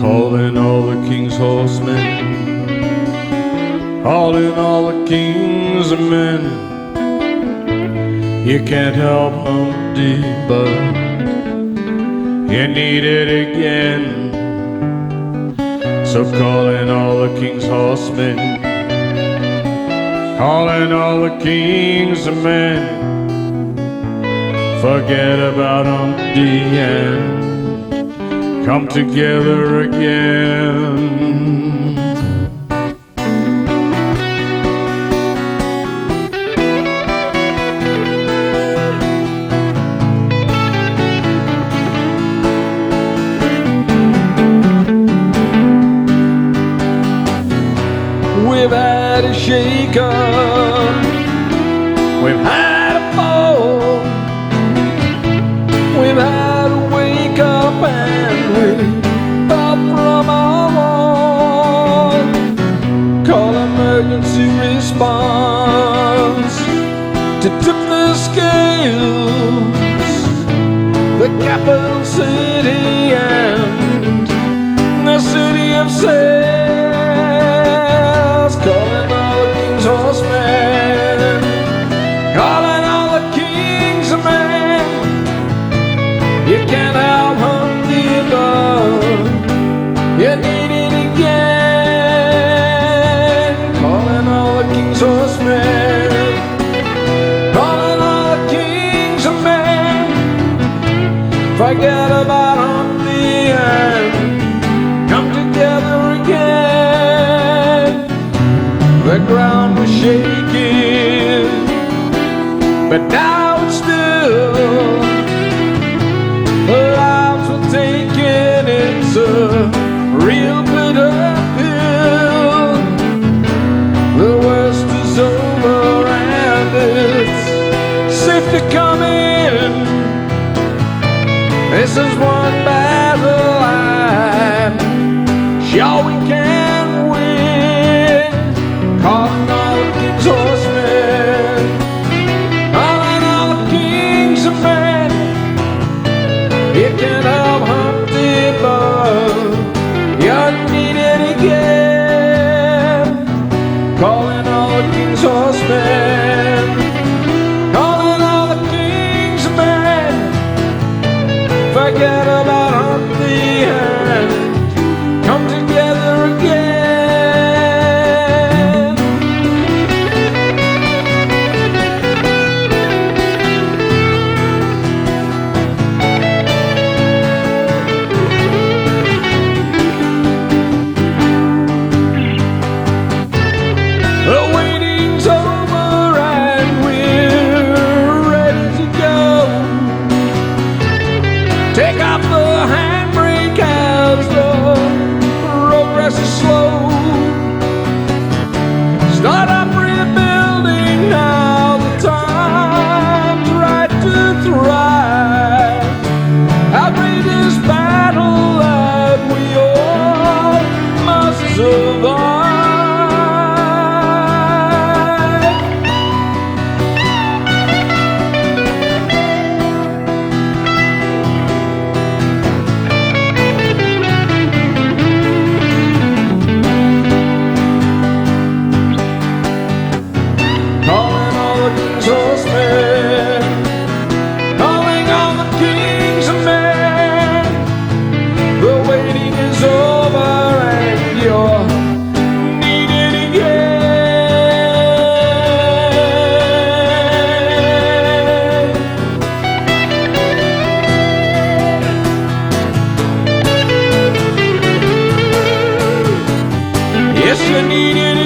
calling all the king's horsemen, calling all the king's men. You can't help Humpty, but you need it again. So calling all the king's horsemen, calling all the king's men. Forget about Humpty and come together again. We've had a shake-up, we've had a fall, we've had a wake-up and we fell from our wall. Call emergency response to tip the scales, the capital city and the city of sales. Calling all the king's horsemen, calling all the king's men. You can't help Humpty, but you need it again. Calling all the king's horsemen, calling all the king's men. Forget about Humpty and come together again. The ground was shaking, but now it's still. Lives were taken, it's a real bitter pill. The worst is over and it's safe to come in. This is one battle I'm sure we can win. Calling all the king's horsemen, calling all the king's men. You can't help Humpty, but you need it again. Calling all the king's horsemen, calling all the king's men. Forget about Humpty and come together again. The waiting's over and we're ready to go. Take off the handbrake as the progress is slow. Start up rebuilding now, the time's right to thrive. Our greatest battle that we all must survive. Calling all the king's horsemen, calling all the king's men. The waiting is over and you're needed again. Yes, you need it